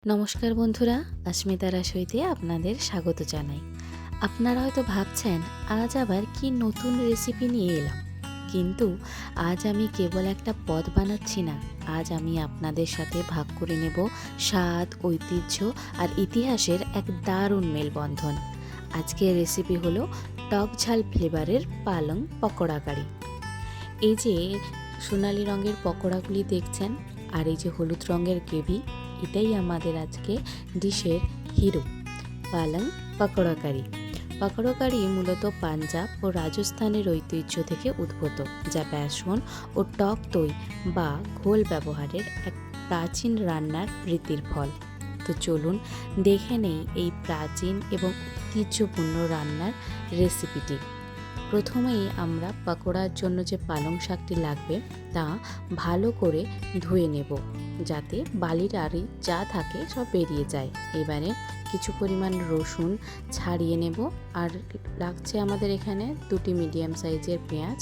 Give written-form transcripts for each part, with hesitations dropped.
নমস্কার বন্ধুরা, অস্মিতা রাসইতে আপনাদের স্বাগত জানাই। আপনারা হয়তো ভাবছেন আজ আবার কি নতুন রেসিপি নিয়ে এলাম, কিন্তু আজ আমি কেবল একটা পদ বানাচ্ছি না। আজ আমি আপনাদের সাথে ভাগ করে নেব স্বাদ, ঐতিহ্য আর ইতিহাসের এক দারুণ মেলবন্ধন। আজকের রেসিপি হলো টক ঝাল ফ্লেভারের পালং পকোড়া কারি। এই যে সোনালি রঙের পকোড়াগুলি দেখছেন আর এই যে হলুদ রঙের গ্রেভি, এটাই আমাদের আজকে ডিশের হিরো, পালং পকোড়া কারি। পকোড়া কারি মূলত পাঞ্জাব ও রাজস্থানের ঐতিহ্য থেকে উদ্ভূত, যা বেসন ও টক দই বা ঘোল ব্যবহারের এক প্রাচীন রান্নার রীতির ফল। তো চলুন দেখে নেই এই প্রাচীন এবং ঐতিহ্যপূর্ণ রান্নার রেসিপিটি। প্রথমেই আমরা পকোড়ার জন্য যে পালং শাকটি লাগবে তা ভালো করে ধুয়ে নেব, যাতে বালির আড়ি যা থাকে সব বেরিয়ে যায়। এবারে কিছু পরিমাণ রসুন ছাড়িয়ে নেব, আর লাগছে আমাদের এখানে 2টি মিডিয়াম সাইজের পেঁয়াজ,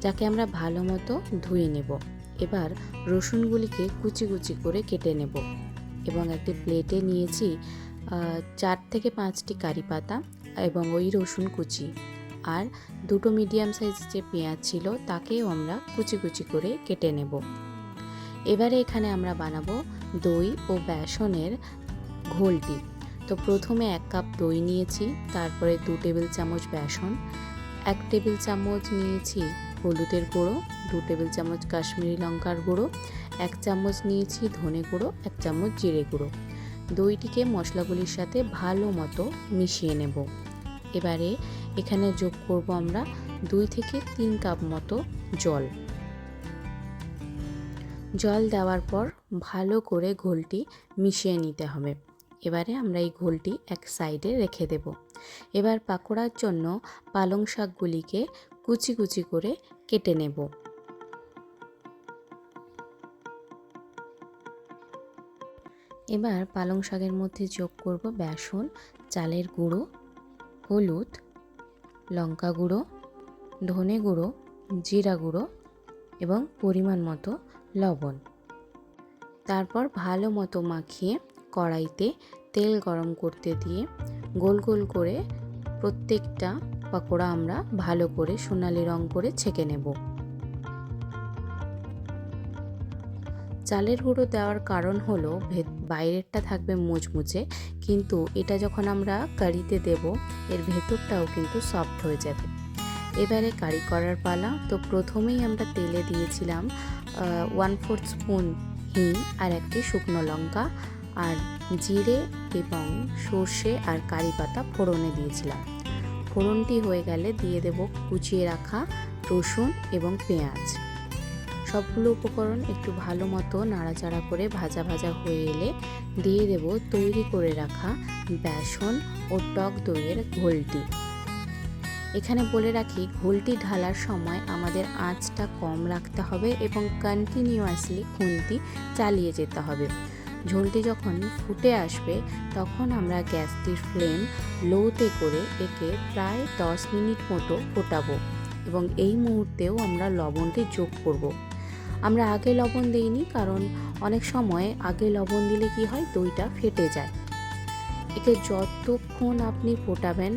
যাকে আমরা ভালো মতো ধুয়ে নেব। এবার রসুনগুলিকে কুচি কুচি করে কেটে নেব এবং একটি প্লেটে নিয়েছি 4 থেকে 5টি কারি পাতা এবং ওই রসুন কুচি, আর 2টো মিডিয়াম সাইজের যে পেঁয়াজ ছিল তাকেও আমরা কুচি কুচি করে কেটে নেব। এবারে এখানে আমরা বানাবো দই ও বেসনের ঘোলটি। তো প্রথমে 1 কাপ দই নিয়েছি, তারপরে 2 টেবিল চামচ বেসন, 1 টেবিল চামচ নিয়েছি হলুদের গুঁড়ো, 2 টেবিল চামচ কাশ্মীরি লঙ্কার গুঁড়ো, 1 চামচ নিয়েছি ধনে গুঁড়ো, 1 চামচ জিরে গুঁড়ো। দইটিকে মশলাগুলির সাথে ভালো মতো মিশিয়ে নেব। এবারে এখানে যোগ করব আমরা 2 থেকে 3 কাপ মতো জল। জল দেওয়ার পর ভালো করে ঘোলটি মিশিয়ে নিতে হবে। এবারে আমরা এই ঘোলটি এক সাইডে রেখে দেব। এবার পাকোড়ার জন্য পালং শাকগুলিকে কুচি কুচি করে কেটে নেব। এবার পালং শাকের মধ্যে যোগ করব বেসন, চালের গুঁড়ো, হলুদ, লঙ্কা গুঁড়ো, ধনে গুঁড়ো, জিরা গুঁড়ো এবং পরিমাণ মতো লবণ। তারপর ভালো মতো মাখিয়ে কড়াইতে তেল গরম করতে দিয়ে গোল গোল করে প্রত্যেকটা পকোড়া আমরা ভালো করে সোনালি রং করে ছেঁকে নেব। চালের গুঁড়ো দেওয়ার কারণ হলো বাইরেরটা থাকবে মুচমুচে, কিন্তু এটা যখন আমরা কারিতে দেব এর ভেতরটাও কিন্তু সফট হয়ে যাবে। এবারে কারি করার পালা। তো প্রথমেই আমরা তেলে দিয়েছিলাম 1/4 স্পুন হিং আর একটি শুকনো লঙ্কা, আর জিরে এবং সর্ষে আর কারি পাতা ফোড়নে দিয়েছিলাম। ফোড়নটি হয়ে গেলে দিয়ে দেব কুচিয়ে রাখা রসুন এবং পেঁয়াজ। সবগুলো উপকরণ একটু ভালো মতো নাড়াচাড়া করে ভাজা ভাজা হয়ে এলে দিয়ে দেব তৈরি করে রাখা বেসন ও টক দইয়ের ঘোলটি। এখানে বলে রাখি, ঘোলটি ঢালার সময় আমাদের আঁচটা কম রাখতে হবে এবং কন্টিনিউয়াসলি খুন্তি চালিয়ে যেতে হবে। ঝোলটি যখন ফুটে আসবে তখন আমরা গ্যাসটির ফ্লেম লোতে করে একে প্রায় 10 মিনিট মতো ফোটাবো এবং এই মুহূর্তেও আমরা লবণটি যোগ করব। আমরা আগে লবণ দিইনি, কারণ অনেক সময় আগে লবণ দিলে কি হয়, দইটা ফেটে যায়। একে যতক্ষণ আপনি ফোটাবেন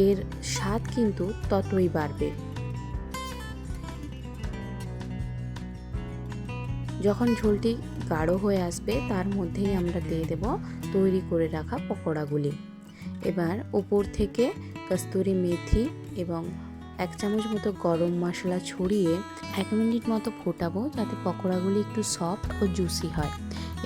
এর স্বাদ কিন্তু ততই বাড়বে। যখন ঝোলটি গাঢ় হয়ে আসবে তার মধ্যেই আমরা দিয়ে দেব তৈরি করে রাখা পকোড়াগুলি। এবার উপর থেকে কস্তুরি মেথি এবং 1 চামচ মতো গরম মশলা ছড়িয়ে 1 মিনিট মতো ফোটাবো, যাতে পকোড়াগুলি একটু সফট ও জুসি হয়।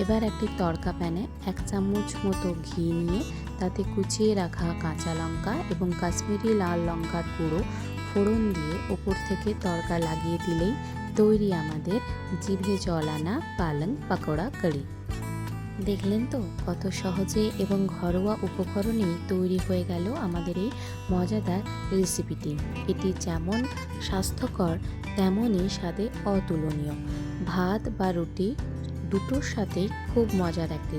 এবার একটি তড়কা প্যানে 1 চামচ মতো ঘি নিয়ে তাতে কুচিয়ে রাখা কাঁচা লঙ্কা এবং কাশ্মীরি লাল লঙ্কার গুঁড়ো ফোড়ন দিয়ে ওপর থেকে তড়কা লাগিয়ে দিলেই তৈরি আমাদের জিভে জল আনা পালং পকোড়া কারি। দেখলেন তো কত সহজে এবং ঘরোয়া উপকরণেই তৈরি হয়ে গেল আমাদের এই মজাদার রেসিপিটি। এটি যেমন স্বাস্থ্যকর তেমনই স্বাদে অতুলনীয়। ভাত বা রুটি দুটোর সাথেই খুব মজার একটি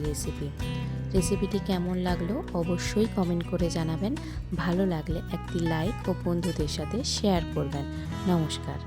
রেসিপিটি কেমন লাগলো অবশ্যই কমেন্ট করে জানাবেন। ভালো লাগলে একটি লাইক ও বন্ধুদের সাথে শেয়ার করবেন। নমস্কার।